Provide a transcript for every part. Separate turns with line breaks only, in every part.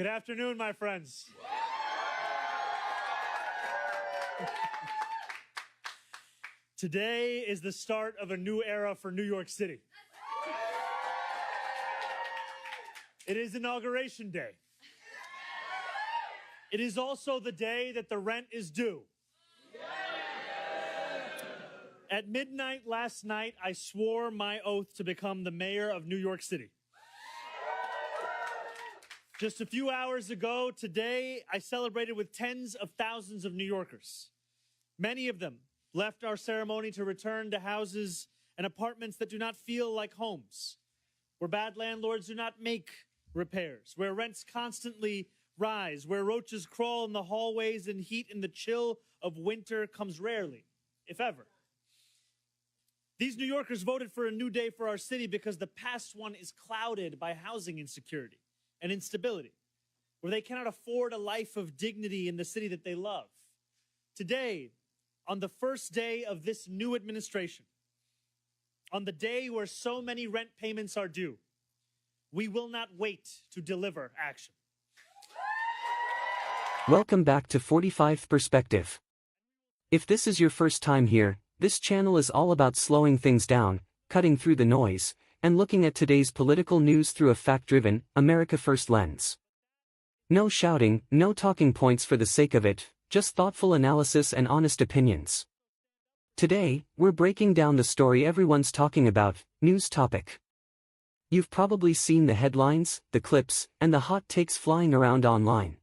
Good afternoon, my friends. Today is the start of a new era for New York City. It is Inauguration Day. It is also the day that the rent is due. At midnight last night, I swore my oath to become the mayor of New York City. Just a few hours ago, today, I celebrated with tens of thousands of New Yorkers. Many of them left our ceremony to return to houses and apartments that do not feel like homes, where bad landlords do not make repairs, where rents constantly rise, where roaches crawl in the hallways and heat in the chill of winter comes rarely, if ever. These New Yorkers voted for a new day for our city because the past one is clouded by housing insecurity and instability, where they cannot afford a life of dignity in the city that they love. Today, on the first day of this new administration, on the day where so many rent payments are due, we will not wait to deliver action.
Welcome back to 45th Perspective. If this is your first time here, this channel is all about slowing things down, cutting through the noise, and looking at today's political news through a fact-driven, America First lens. No shouting, no talking points for the sake of it, just thoughtful analysis and honest opinions. Today, we're breaking down the story everyone's talking about, news topic. You've probably seen the headlines, the clips, and the hot takes flying around online.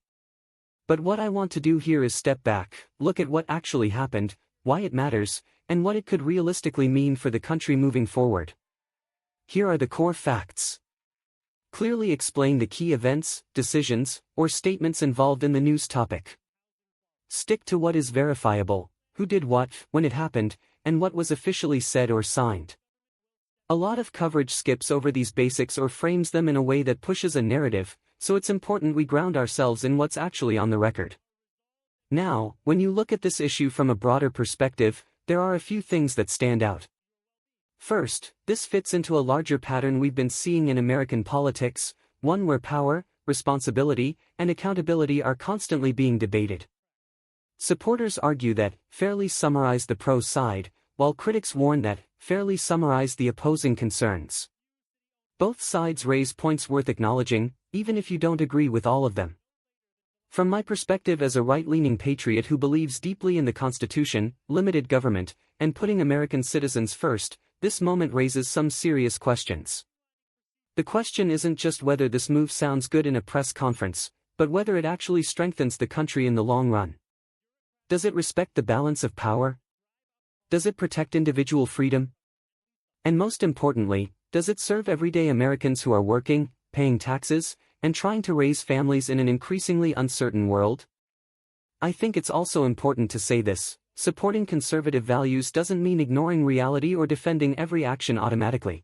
But what I want to do here is step back, look at what actually happened, why it matters, and what it could realistically mean for the country moving forward. Here are the core facts. Clearly explain the key events, decisions, or statements involved in the news topic. Stick to what is verifiable, who did what, when it happened, and what was officially said or signed. A lot of coverage skips over these basics or frames them in a way that pushes a narrative, so it's important we ground ourselves in what's actually on the record. Now, when you look at this issue from a broader perspective, there are a few things that stand out. First, this fits into a larger pattern we've been seeing in American politics, one where power, responsibility, and accountability are constantly being debated. Supporters argue that, fairly summarize the pro side, while critics warn that, fairly summarize the opposing concerns. Both sides raise points worth acknowledging, even if you don't agree with all of them. From my perspective as a right-leaning patriot who believes deeply in the Constitution, limited government, and putting American citizens first, this moment raises some serious questions. The question isn't just whether this move sounds good in a press conference, but whether it actually strengthens the country in the long run. Does it respect the balance of power? Does it protect individual freedom? And most importantly, does it serve everyday Americans who are working, paying taxes, and trying to raise families in an increasingly uncertain world? I think it's also important to say this: supporting conservative values doesn't mean ignoring reality or defending every action automatically.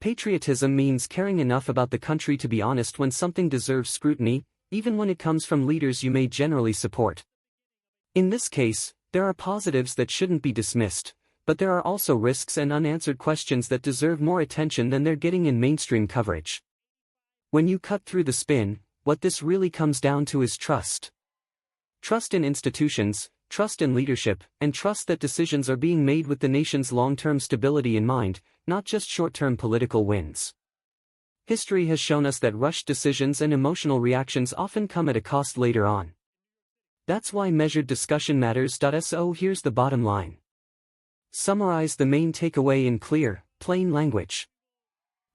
Patriotism means caring enough about the country to be honest when something deserves scrutiny, even when it comes from leaders you may generally support. In this case, there are positives that shouldn't be dismissed, but there are also risks and unanswered questions that deserve more attention than they're getting in mainstream coverage. When you cut through the spin, what this really comes down to is trust. Trust in institutions, trust in leadership, and trust that decisions are being made with the nation's long-term stability in mind, not just short-term political wins. History has shown us that rushed decisions and emotional reactions often come at a cost later on. That's why measured discussion matters. So here's the bottom line. Summarize the main takeaway in clear, plain language.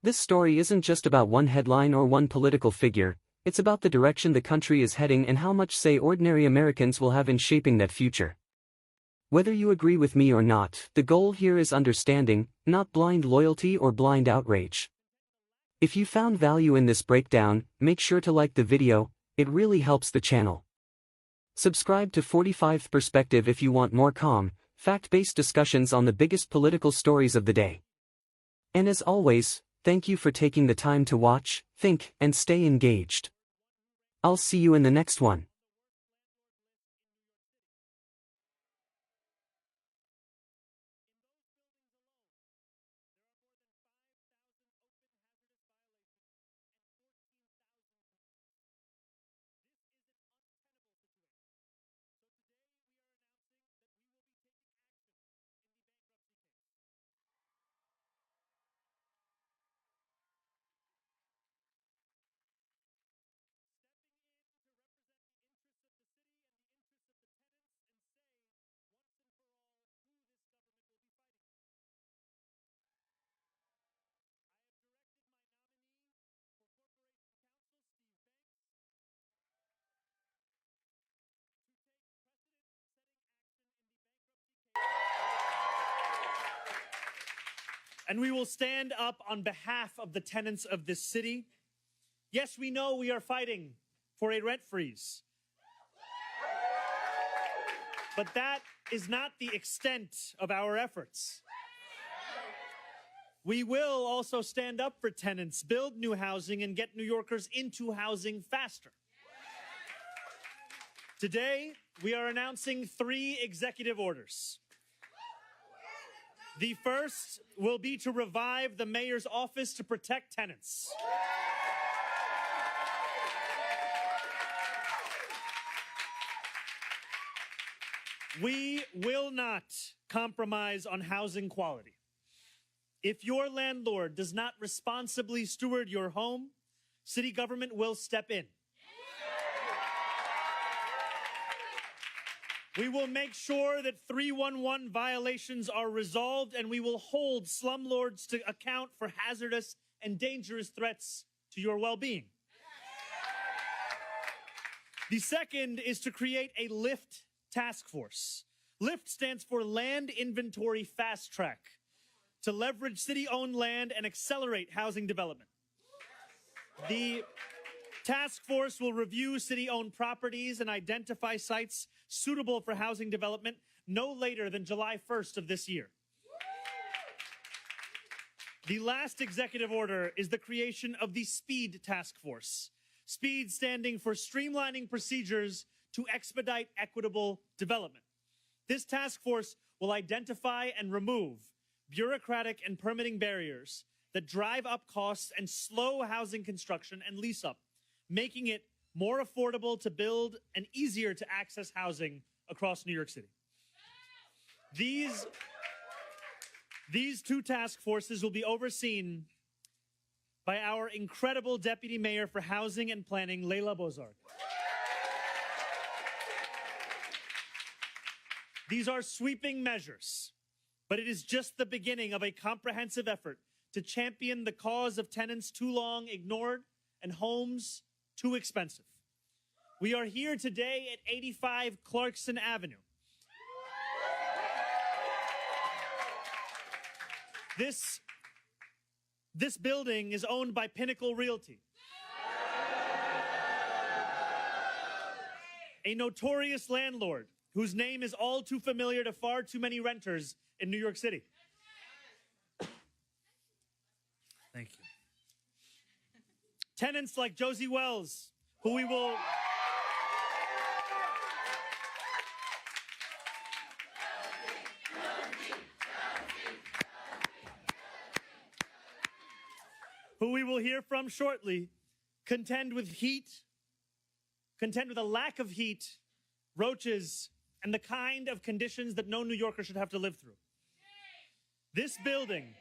This story isn't just about one headline or one political figure, it's about the direction the country is heading and how much say ordinary Americans will have in shaping that future. Whether you agree with me or not, the goal here is understanding, not blind loyalty or blind outrage. If you found value in this breakdown, make sure to like the video, it really helps the channel. Subscribe to 45th Perspective if you want more calm, fact-based discussions on the biggest political stories of the day. And as always, thank you for taking the time to watch, think, and stay engaged. I'll see you in the next one.
And we will stand up on behalf of the tenants of this city. Yes, we know we are fighting for a rent freeze. But that is not the extent of our efforts. We will also stand up for tenants, build new housing, and get New Yorkers into housing faster. Today, we are announcing 3 executive orders. The first will be to revive the mayor's office to protect tenants. We will not compromise on housing quality. If your landlord does not responsibly steward your home, city government will step in. We will make sure that 311 violations are resolved, and we will hold slumlords to account for hazardous and dangerous threats to your well-being. The second is to create a LIFT task force. LIFT stands for Land Inventory Fast Track, to leverage city-owned land and accelerate housing development. The task force will review city-owned properties and identify sites suitable for housing development no later than July 1st of this year. The last executive order is the creation of the SPEED task force. SPEED standing for Streamlining Procedures to Expedite Equitable Development. This task force will identify and remove bureaucratic and permitting barriers that drive up costs and slow housing construction and lease up, making it more affordable to build and easier to access housing across New York City. These 2 task forces will be overseen by our incredible Deputy Mayor for Housing and Planning, Leila Bozarg. These are sweeping measures, but it is just the beginning of a comprehensive effort to champion the cause of tenants too long ignored and homes too expensive. We are here today at 85 Clarkson Avenue. This building is owned by Pinnacle Realty, a notorious landlord whose name is all too familiar to far too many renters in New York City. Thank you. Tenants like Josie Wells, who we will hear from shortly, contend with a lack of heat, roaches, and the kind of conditions that no New Yorker should have to live through. This building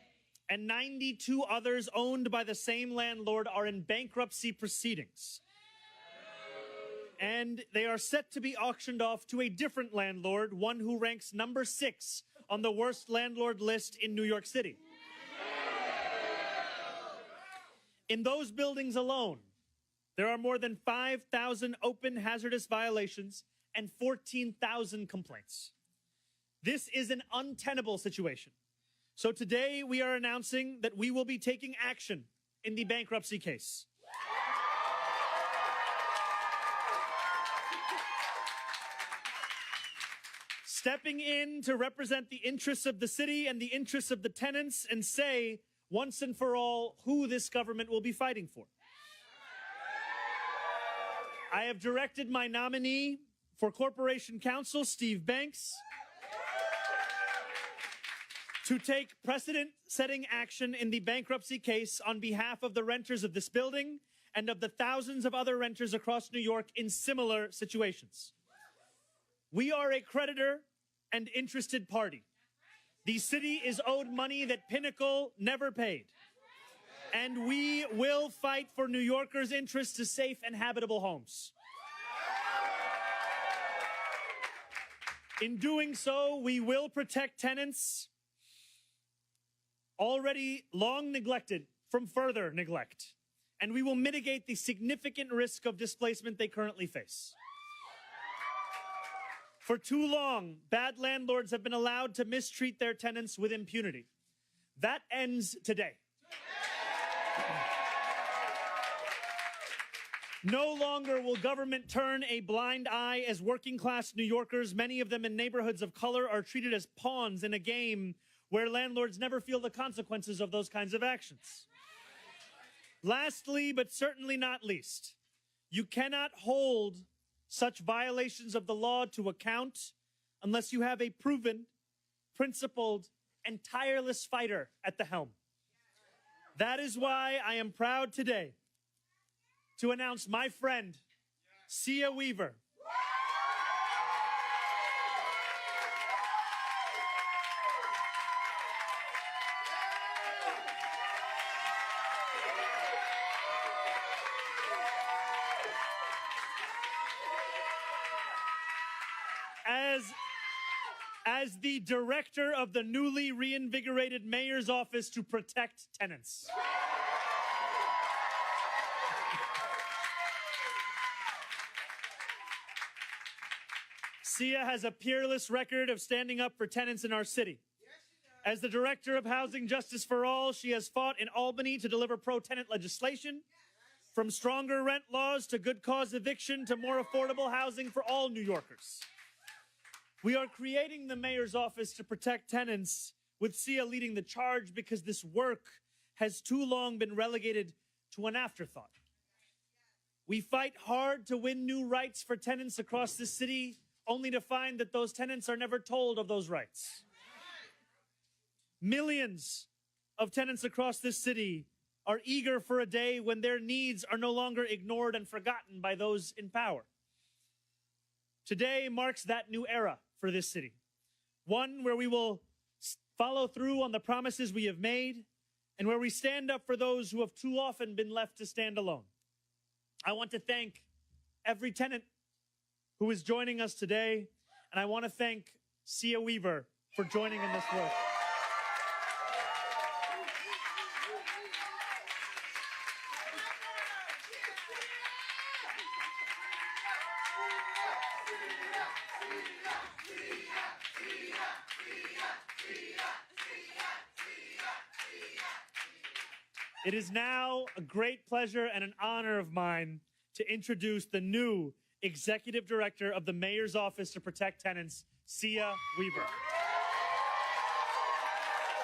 and 92 others owned by the same landlord are in bankruptcy proceedings. And they are set to be auctioned off to a different landlord, one who ranks number 6 on the worst landlord list in New York City. In those buildings alone, there are more than 5,000 open hazardous violations and 14,000 complaints. This is an untenable situation. So today we are announcing that we will be taking action in the bankruptcy case. Stepping in to represent the interests of the city and the interests of the tenants and say, once and for all, who this government will be fighting for. I have directed my nominee for Corporation Counsel, Steve Banks, to take precedent-setting action in the bankruptcy case on behalf of the renters of this building and of the thousands of other renters across New York in similar situations. We are a creditor and interested party. The city is owed money that Pinnacle never paid. And we will fight for New Yorkers' interests to safe and habitable homes. In doing so, we will protect tenants already long neglected from further neglect. And we will mitigate the significant risk of displacement they currently face. For too long, bad landlords have been allowed to mistreat their tenants with impunity. That ends today. No longer will government turn a blind eye as working-class New Yorkers, many of them in neighborhoods of color, are treated as pawns in a game where landlords never feel the consequences of those kinds of actions. Lastly, but certainly not least, you cannot hold such violations of the law to account unless you have a proven, principled, and tireless fighter at the helm. That is why I am proud today to announce my friend, Sia Weaver. As the director of the newly reinvigorated mayor's office to protect tenants. Sia has a peerless record of standing up for tenants in our city. As the director of Housing Justice for All, she has fought in Albany to deliver pro-tenant legislation, from stronger rent laws to good cause eviction to more affordable housing for all New Yorkers. We are creating the mayor's office to protect tenants, with Sia leading the charge because this work has too long been relegated to an afterthought. We fight hard to win new rights for tenants across the city, only to find that those tenants are never told of those rights. Millions of tenants across this city are eager for a day when their needs are no longer ignored and forgotten by those in power. Today marks that new era for this city, one where we will follow through on the promises we have made and where we stand up for those who have too often been left to stand alone. I want to thank every tenant who is joining us today, and I want to thank Sia Weaver for joining in this work. It is now a great pleasure and an honor of mine to introduce the new Executive Director of the Mayor's Office to Protect Tenants, Sia Weaver.